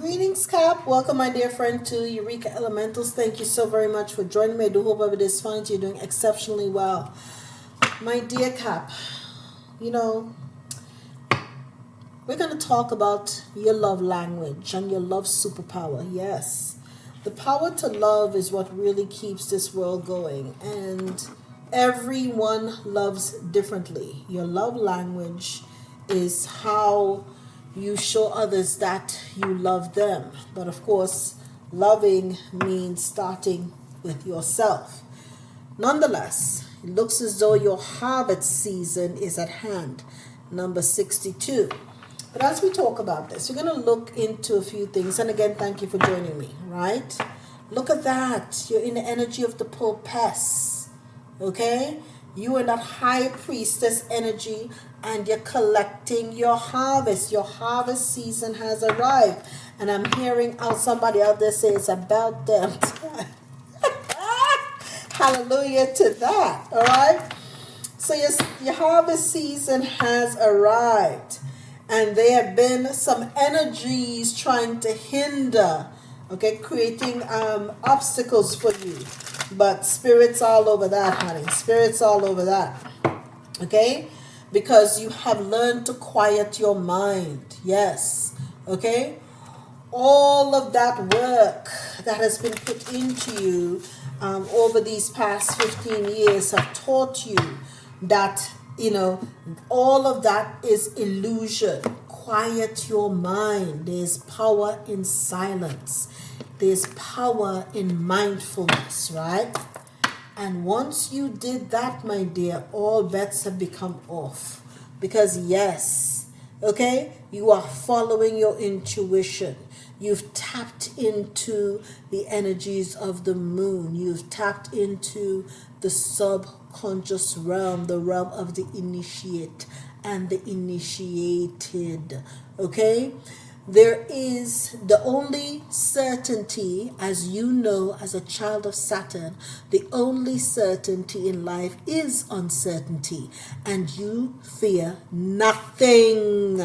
Greetings, Cap. Welcome, my dear friend, to Eureka Elementals. Thank you so very much for joining me. I do hope everything is fine. You're doing exceptionally well. My dear Cap, you know, we're going to talk about your love language and your love superpower. Yes, the power to love is what really keeps this world going. And everyone loves differently. Your love language is how you show others that you love them. But of course, loving means starting with yourself. Nonetheless, it looks as though your harvest season is at hand, number 62. But as we talk about this, we're going to look into a few things. And again, thank you for joining me, right? Look at that. You're in the energy of the purpose, okay? You are that high priestess energy and you're collecting your harvest. Your harvest season has arrived. And I'm hearing out somebody out there say it's about damn time. Hallelujah to that. All right. So your harvest season has arrived. And there have been some energies trying to hinder, okay, creating obstacles for you. But spirits all over that, honey. Spirits all over that. Okay? Because you have learned to quiet your mind. Yes. Okay? All of that work that has been put into you over these past 15 years have taught you that, all of that is illusion. Quiet your mind. There's power in silence. There's power in mindfulness, right? And once you did that, my dear, all bets have become off. Because yes, okay, you are following your intuition. You've tapped into the energies of the moon. You've tapped into the subconscious realm, the realm of the initiate and the initiated, okay? There is the only certainty, as you know, as a child of Saturn, the only certainty in life is uncertainty. And you fear nothing.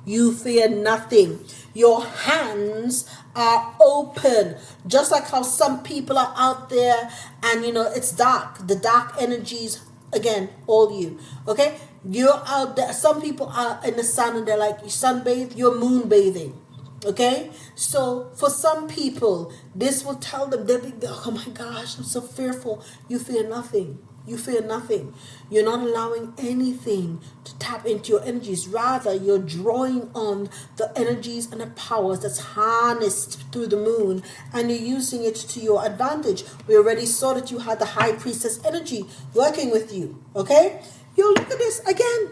You fear nothing. Your hands are open. Just like how some people are out there and, it's dark. The dark energies, again, all you. Okay? You're out there. Some people are in the sun and they're like, you sunbathe, you're moon bathing. Okay? So for some people, this will tell them, they'll be, oh my gosh, I'm so fearful. You fear nothing. You fear nothing. You're not allowing anything to tap into your energies. Rather, you're drawing on the energies and the powers that's harnessed through the moon and you're using it to your advantage. We already saw that you had the high priestess energy working with you. Okay? You look at this again.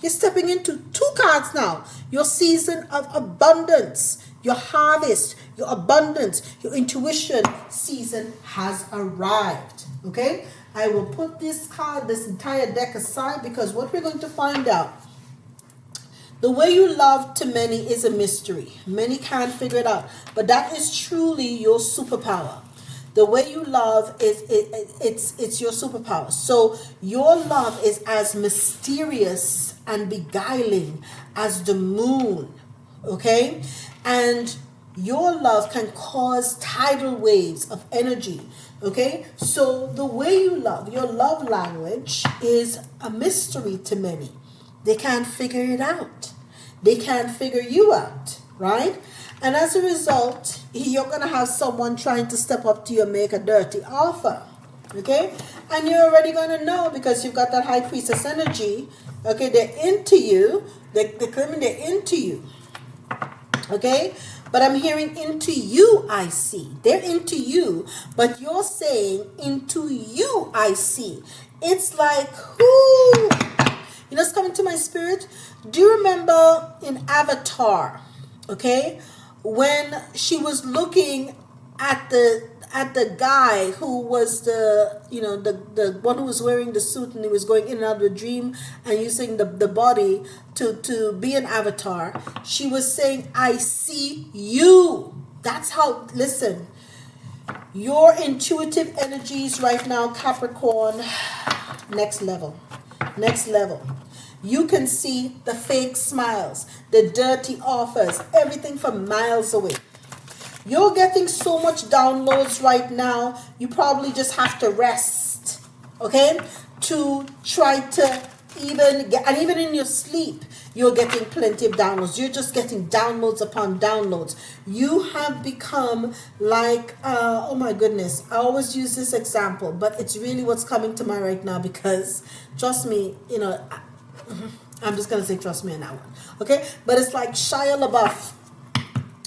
You're stepping into 2 cards now. Your season of abundance, your harvest, your abundance, your intuition season has arrived. Okay? I will put this entire deck aside because what we're going to find out, the way you love to many is a mystery. Many can't figure it out. But that is truly your superpower. The way you love it's your superpower. So your love is as mysterious and beguiling as the moon. Okay? And your love can cause tidal waves of energy. Okay? So the way you love, your love language is a mystery to many. They can't figure it out. They can't figure you out. Right? And as a result, you're going to have someone trying to step up to you and make a dirty offer. Okay? And you're already going to know because you've got that high priestess energy. Okay? They're into you. They're claiming they're into you. Okay? But I'm hearing into you, I see. They're into you. But you're saying into you, I see. It's like, whoo. It's coming to my spirit. Do you remember in Avatar? Okay? When she was looking at the guy who was the one who was wearing the suit and he was going in and out of the dream and using the body to be an avatar, she was saying, I see you. That's how, listen, your intuitive energies right now, Capricorn, next level. You can see the fake smiles, the dirty offers, everything from miles away. You're getting so much downloads right now, you probably just have to rest, okay? To try to even get, and even in your sleep, you're getting plenty of downloads. You're just getting downloads upon downloads. You have become like, oh my goodness, I always use this example, but it's really what's coming to mind right now because, trust me, I'm just going to say trust me on that one, okay? But it's like Shia LaBeouf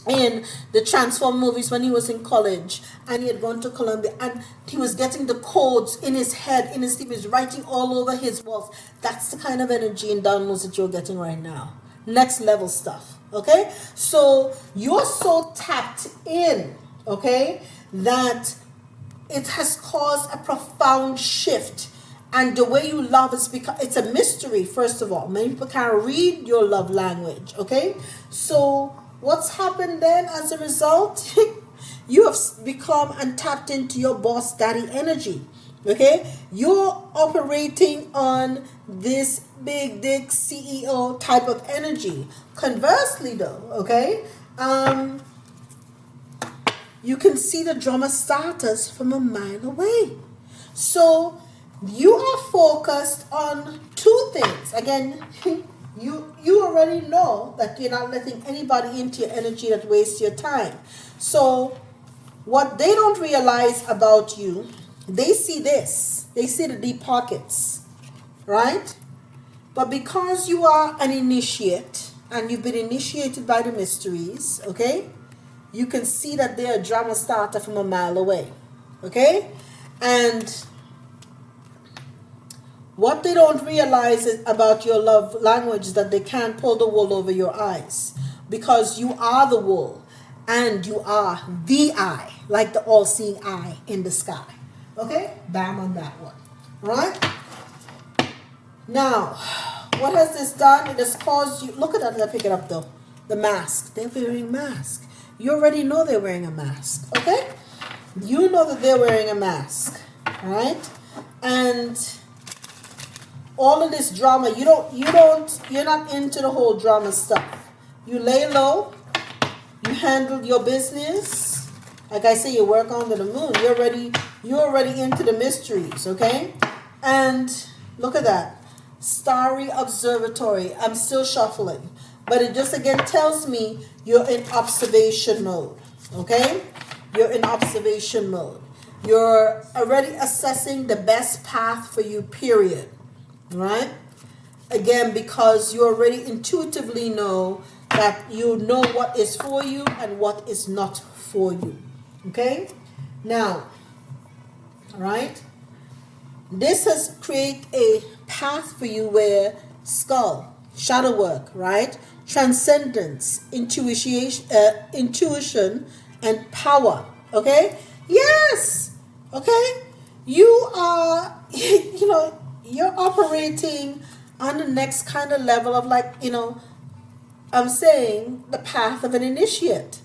in the Transform movies when he was in college and he had gone to Colombia and he was getting the codes in his head, in his sleep, he was writing all over his walls. That's the kind of energy and downloads that you're getting right now. Next level stuff, okay? So you're so tapped in, okay, that it has caused a profound shift. And the way you love is because it's a mystery, first of all. Many people can't read your love language, okay? So what's happened then as a result? You have become and tapped into your boss daddy energy. Okay? You're operating on this big dick CEO type of energy. Conversely though, okay? You can see the drama starters from a mile away. So you are focused on two things. Again, you already know that you're not letting anybody into your energy that wastes your time. So what they don't realize about you, they see this. They see the deep pockets, right? But because you are an initiate and you've been initiated by the mysteries, okay, you can see that they're a drama starter from a mile away, okay? And what they don't realize about your love language is that they can't pull the wool over your eyes because you are the wool and you are the eye, like the all-seeing eye in the sky. Okay? Bam on that one. Right? Now, what has this done? It has caused you... Look at that. Let me pick it up though. The mask. They're wearing a mask. You already know they're wearing a mask. Okay? You know that they're wearing a mask. Right? And all of this drama, you're not into the whole drama stuff. You lay low, you handle your business. Like I say, you work under the moon. You're already into the mysteries, okay? And look at that. Starry Observatory. I'm still shuffling. But it just again tells me you're in observation mode. Okay? You're in observation mode. You're already assessing the best path for you, period. Right? Again, because you already intuitively know that you know what is for you and what is not for you. Okay? Now, right? This has created a path for you where skull, shadow work, right? Transcendence, intuition, and power. Okay? Yes! Okay? You are, you're operating on the next kind of level of I'm saying the path of an initiate.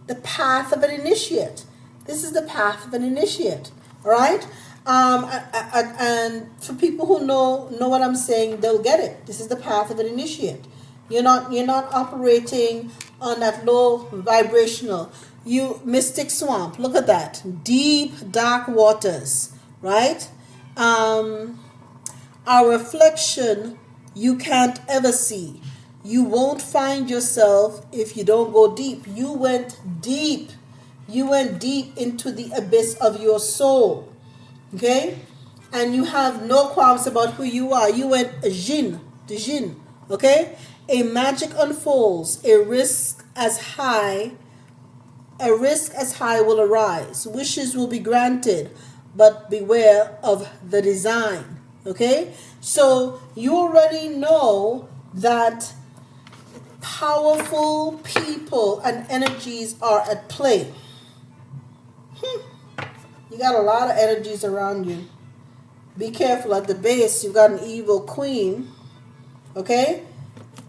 The path of an initiate. This is the path of an initiate. All right? And for people who know what I'm saying, they'll get it. This is the path of an initiate. You're not operating on that low vibrational. You mystic swamp. Look at that. Deep, dark waters. Right? Our reflection you can't ever see. You won't find yourself if you don't go deep. You went deep. You went deep into the abyss of your soul. Okay? And you have no qualms about who you are. You went jinn, the jinn. Okay? A magic unfolds. A risk as high will arise. Wishes will be granted, but beware of the design. Okay? So you already know that powerful people and energies are at play. You got a lot of energies around you. Be careful. At the base, you've got an evil queen. Okay?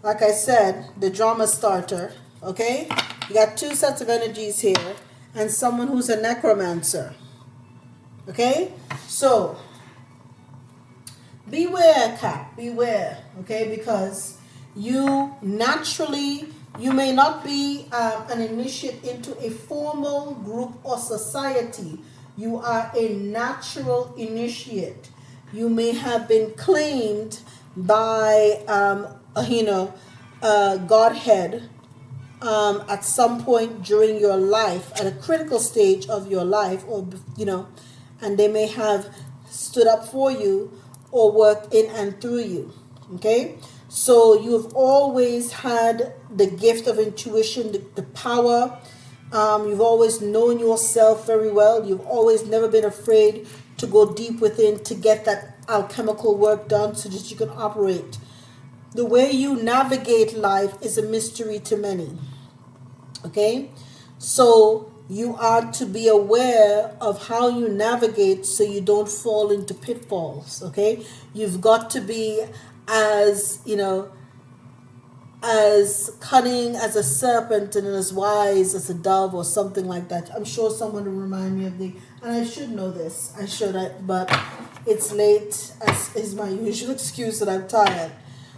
Like I said, the drama starter. Okay? You got two sets of energies here. And someone who's a necromancer. Okay? So, beware, Cap. Beware. Okay? Because you naturally You may not be an initiate into a formal group or society. You are a natural initiate. You may have been claimed by, Godhead at some point during your life, at a critical stage of your life, or, and they may have stood up for you or worked in and through you. Okay? So you've always had the gift of intuition, the power. You've always known yourself very well. You've always never been afraid to go deep within to get that alchemical work done so that you can operate. The way you navigate life is a mystery to many. Okay? So you are to be aware of how you navigate so you don't fall into pitfalls. Okay? You've got to be as cunning as a serpent and as wise as a dove, or something like that. I'm sure someone will remind me of and I should know this. But it's late, as is my usual excuse that I'm tired.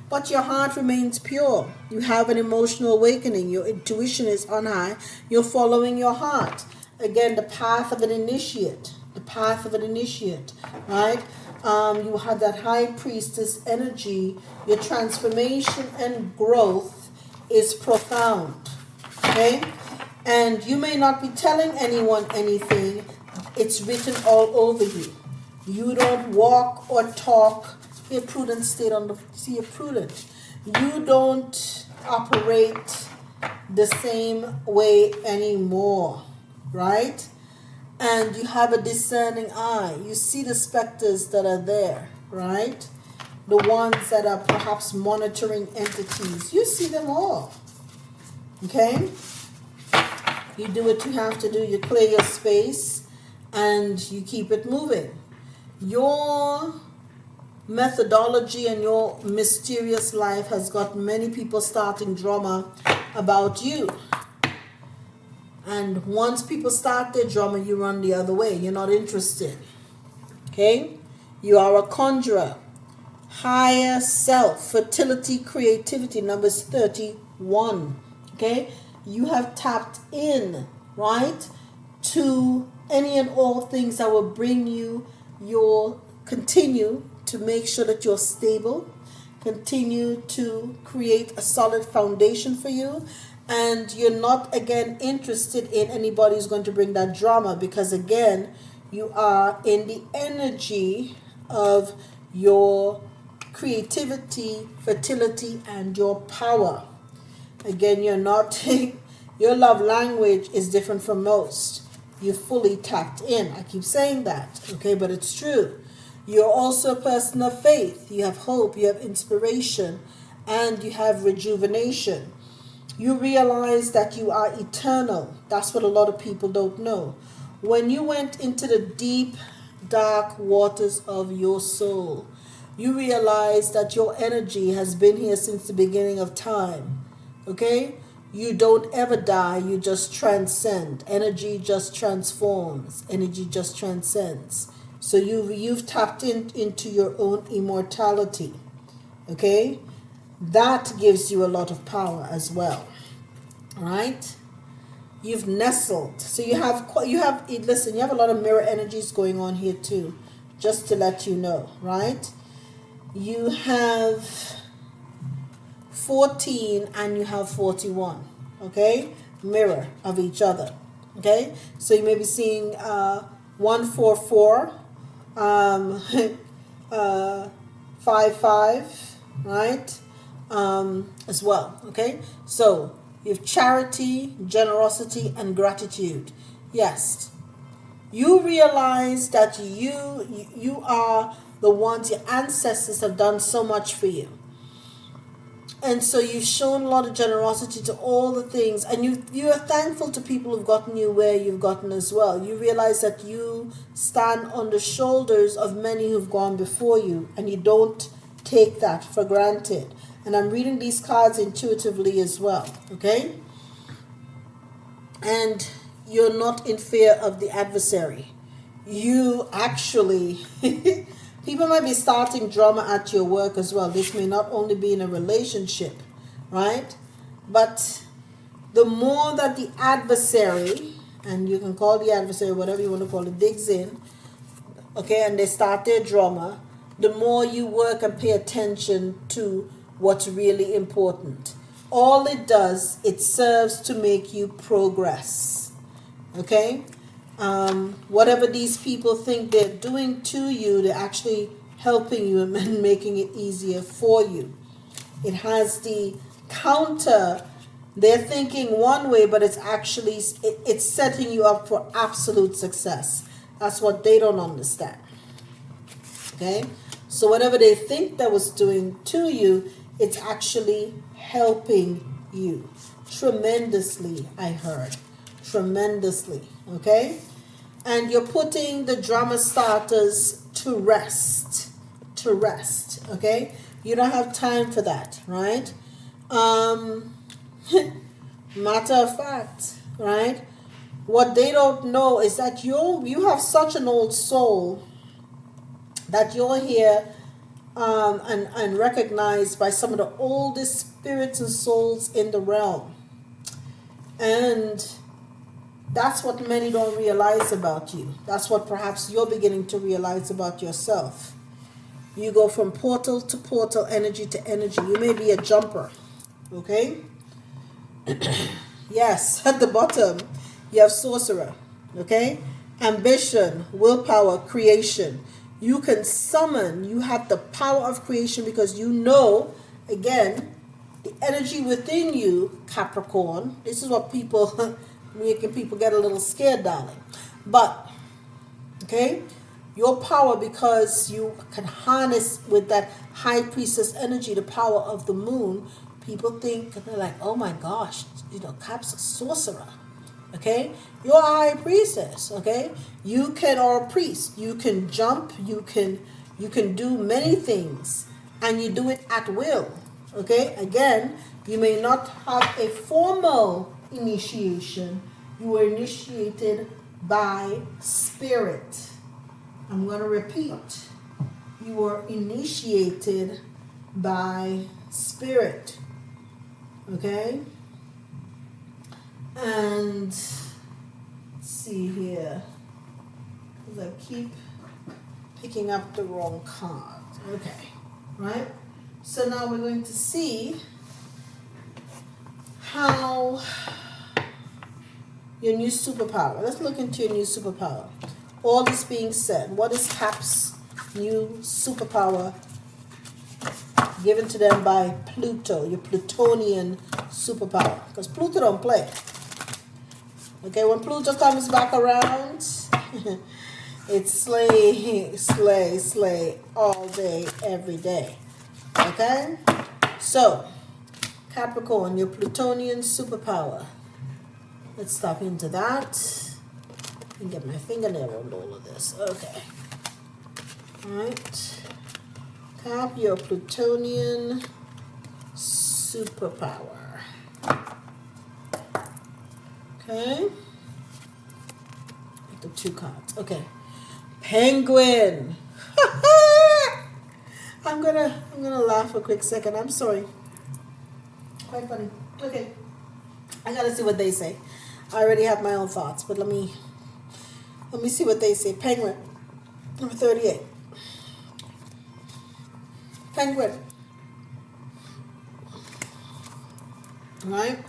But your heart remains pure. You have an emotional awakening. Your intuition is on high. You're following your heart. Again, the path of an initiate. The path of an initiate, right? You have that high priestess energy. Your transformation and growth is profound. Okay? And you may not be telling anyone anything. It's written all over you. You don't walk or talk. Be a prudent state on the sea of prudent. You don't operate the same way anymore, right? And you have a discerning eye. You see the specters that are there, right? The ones that are perhaps monitoring entities. You see them all. Okay? You do what you have to do. You clear your space and you keep it moving. Your methodology and your mysterious life has got many people starting drama about you. And once people start their drama, you run the other way. You're not interested. Okay? You are a conjurer. Higher self, fertility, creativity, numbers 31. Okay? You have tapped in, right, to any and all things that will bring you continue to make sure that you're stable, continue to create a solid foundation for you. And you're not, again, interested in anybody who's going to bring that drama, because, again, you are in the energy of your creativity, fertility, and your power. Again, you're not, your love language is different from most. You're fully tapped in. I keep saying that, okay, but it's true. You're also a person of faith. You have hope, you have inspiration, and you have rejuvenation. You realize that you are eternal. That's what a lot of people don't know. When you went into the deep, dark waters of your soul, you realize that your energy has been here since the beginning of time. Okay? You don't ever die. You just transcend. Energy just transforms. Energy just transcends. So you've tapped into your own immortality. Okay? That gives you a lot of power as well. All right? You've nestled. So you have a lot of mirror energies going on here too, just to let you know, right? You have 14 and you have 41, okay? Mirror of each other, okay? So you may be seeing 144, 55, right? As well, okay? So you have charity, generosity, and gratitude. Yes, you realize that you are the ones, your ancestors have done so much for you. And so you've shown a lot of generosity to all the things, and you are thankful to people who've gotten you where you've gotten as well. You realize that you stand on the shoulders of many who've gone before you, and you don't take that for granted. And I'm reading these cards intuitively as well, okay? And you're not in fear of the adversary. You actually, people might be starting drama at your work as well. This may not only be in a relationship, right? But the more that the adversary, and you can call the adversary whatever you want to call it, digs in, okay, and they start their drama, the more you work and pay attention to what's really important. All it does, it serves to make you progress. Okay? Whatever these people think they're doing to you, they're actually helping you and making it easier for you. It has the counter. They're thinking one way, but it's actually, it's setting you up for absolute success. That's what they don't understand. Okay? So whatever they think that was doing to you, it's actually helping you tremendously. I heard tremendously. Okay, and you're putting the drama starters to rest. Okay, you don't have time for that, right? Matter of fact, right? What they don't know is that you have such an old soul that you're here and recognized by some of the oldest spirits and souls in the realm. And that's what many don't realize about you. That's what perhaps you're beginning to realize about yourself. You go from portal to portal, energy to energy. You may be a jumper, okay? Yes, at the bottom, you have sorcerer, okay? Ambition, willpower, creation. You can summon, you have the power of creation because you know, again, the energy within you, Capricorn. This is what people, making people get a little scared, darling. But, okay, your power, because you can harness with that high priestess energy, the power of the moon, people think, they're like, oh my gosh, Cap's a sorcerer. Okay, you're a high priestess. Okay, you can, or a priest, you can jump, you can do many things, and you do it at will. Okay, again, you may not have a formal initiation. You were initiated by spirit. I'm going to repeat. You were initiated by spirit. Okay. And let's see here, because I keep picking up the wrong card. Okay, right? So now we're going to see how your new superpower. Let's look into your new superpower. All this being said, what is Cap's new superpower given to them by Pluto, your Plutonian superpower? Because Pluto don't play. Okay, when Pluto comes back around, it's slay all day, every day. Okay? So, Capricorn, your Plutonian superpower. Let's stop into that and get my fingernail on all of this. Okay. Alright. Cap, your Plutonian superpower. Okay. Pick up 2 cards. Okay. Penguin. I'm gonna laugh for a quick second. I'm sorry. Quite funny. Okay. I gotta see what they say. I already have my own thoughts, but let me see what they say. Penguin. Number 38. Penguin. Right?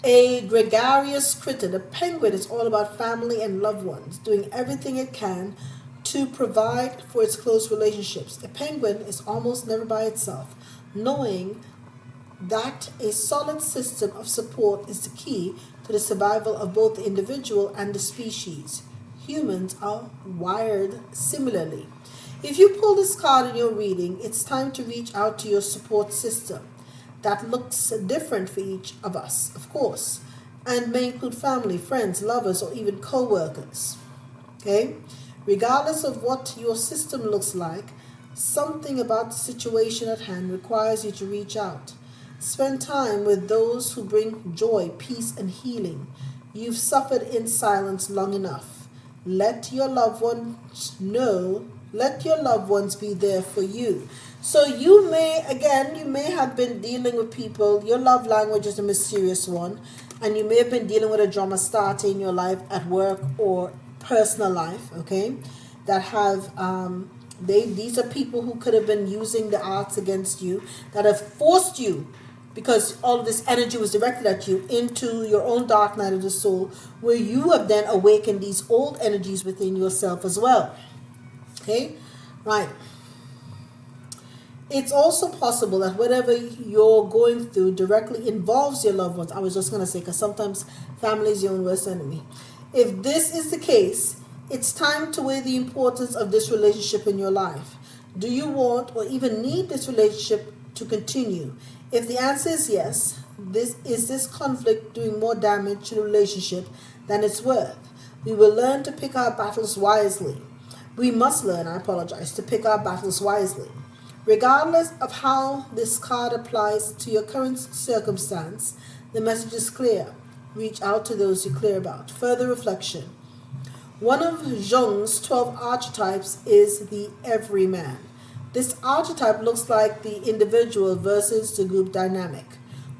A gregarious critter. The penguin is all about family and loved ones, doing everything it can to provide for its close relationships. A penguin is almost never by itself, knowing that a solid system of support is the key to the survival of both the individual and the species. Humans are wired similarly. If you pull this card in your reading, it's time to reach out to your support system. That looks different for each of us, of course, and may include family, friends, lovers, or even co-workers. Okay? Regardless of what your system looks like, something about the situation at hand requires you to reach out. Spend time with those who bring joy, peace, and healing. You've suffered in silence long enough. Let your loved ones know Let your loved ones be there for you. So you may have been dealing with people. Your love language is a mysterious one, and you may have been dealing with a drama starter in your life at work or personal life, okay, that have these are people who could have been using the arts against you, that have forced you, because all of this energy was directed at you, into your own dark night of the soul, where you have then awakened these old energies within yourself as well. Okay, right. It's also possible that whatever you're going through directly involves your loved ones. I was just going to say, because sometimes family is your own worst enemy. If this is the case, it's time to weigh the importance of this relationship in your life. Do you want or even need this relationship to continue? If the answer is yes, this conflict doing more damage to the relationship than it's worth? We will learn to pick our battles wisely. We must learn, to pick our battles wisely. Regardless of how this card applies to your current circumstance, the message is clear. Reach out to those you care about. Further reflection. One of Jung's 12 archetypes is the everyman. This archetype looks like the individual versus the group dynamic.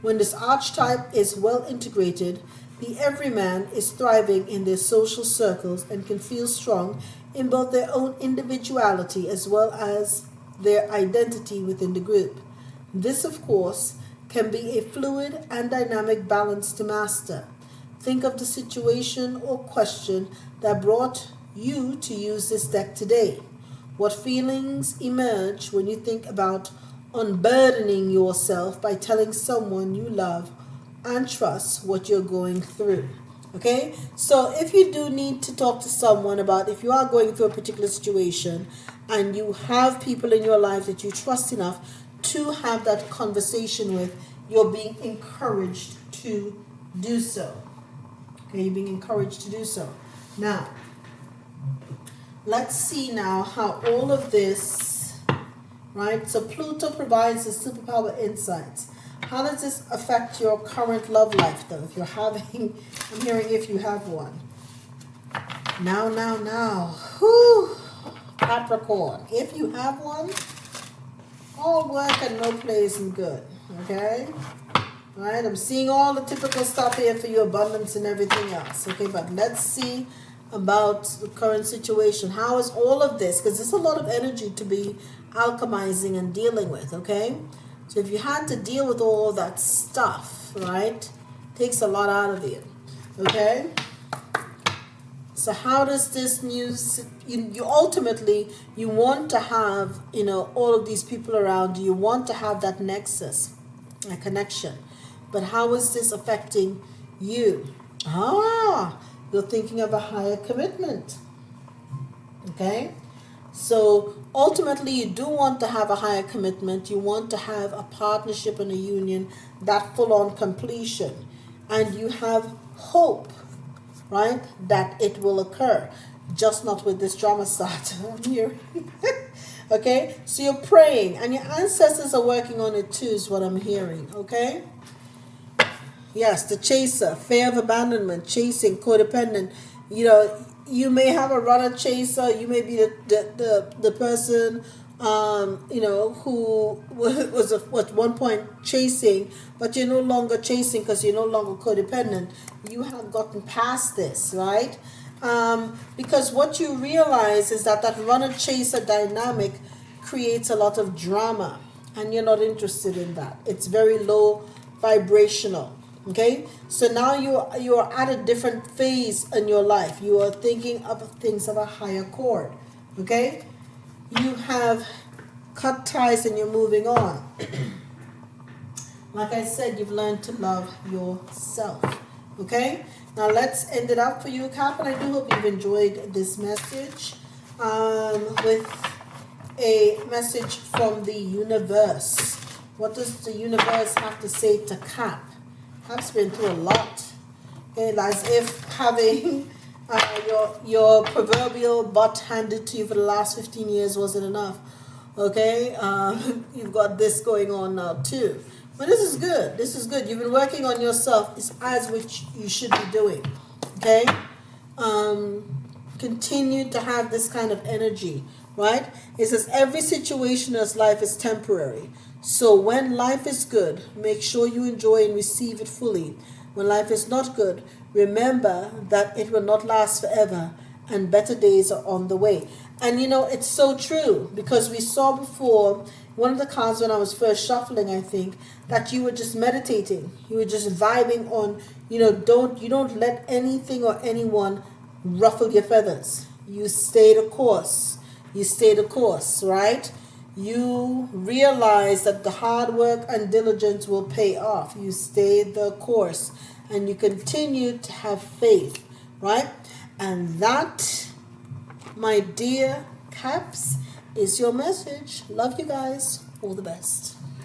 When this archetype is well integrated, the everyman is thriving in their social circles and can feel strong in both their own individuality as well as their identity within the group. This, of course, can be a fluid and dynamic balance to master. Think of the situation or question that brought you to use this deck today. What feelings emerge when you think about unburdening yourself by telling someone you love and trust what you're going through? Okay, so if you do need to talk to someone about, if you are going through a particular situation and you have people in your life that you trust enough to have that conversation with, you're being encouraged to do so. Okay, you're being encouraged to do so. Now, let's see now how all of this, right? So Pluto provides the superpower insights. How does this affect your current love life, though? If you're having, I'm hearing if you have one. Now. Whew. Capricorn. If you have one, all work and no play isn't good. Okay? All right? I'm seeing all the typical stuff here for your abundance and everything else. Okay? But let's see about the current situation. How is all of this? Because there's a lot of energy to be alchemizing and dealing with. Okay? So if you had to deal with all that stuff, right, takes a lot out of you, okay? So how does this news, you ultimately, you want to have, all of these people around you. You want to have that nexus, a connection. But how is this affecting you? You're thinking of a higher commitment, okay? So ultimately, you do want to have a higher commitment. You want to have a partnership and a union, that full-on completion. And you have hope, right, that it will occur. Just not with this drama starter here. Okay? So you're praying, and your ancestors are working on it too, is what I'm hearing. Okay? Yes, the chaser, fear of abandonment, chasing, codependent. You may have a runner chaser. You may be the person, who was at one point chasing, but you're no longer chasing because you're no longer codependent. You have gotten past this, right? Because what you realize is that runner chaser dynamic creates a lot of drama, and you're not interested in that. It's very low vibrational. Okay, so now you are at a different phase in your life. You are thinking of things of a higher chord. Okay, you have cut ties and you're moving on. Like I said, you've learned to love yourself. Okay, now let's end it up for you, Cap, and I do hope you've enjoyed this message with a message from the universe. What does the universe have to say to Cap? Cap's been through a lot. Okay, as if having your proverbial butt handed to you for the last 15 years wasn't enough. Okay, you've got this going on now too. But this is good. This is good. You've been working on yourself. It's as which you should be doing. Okay, continue to have this kind of energy. right? It says every situation in this life is temporary. So when life is good, make sure you enjoy and receive it fully. When life is not good, remember that it will not last forever and better days are on the way. And it's so true, because we saw before one of the cards when I was first shuffling, I think, that you were just meditating. You were just vibing on, you don't let anything or anyone ruffle your feathers. You stay the course. You stay the course, right? You realize that the hard work and diligence will pay off. You stay the course and you continue to have faith, right? And that, my dear Caps, is your message. Love you guys. All the best.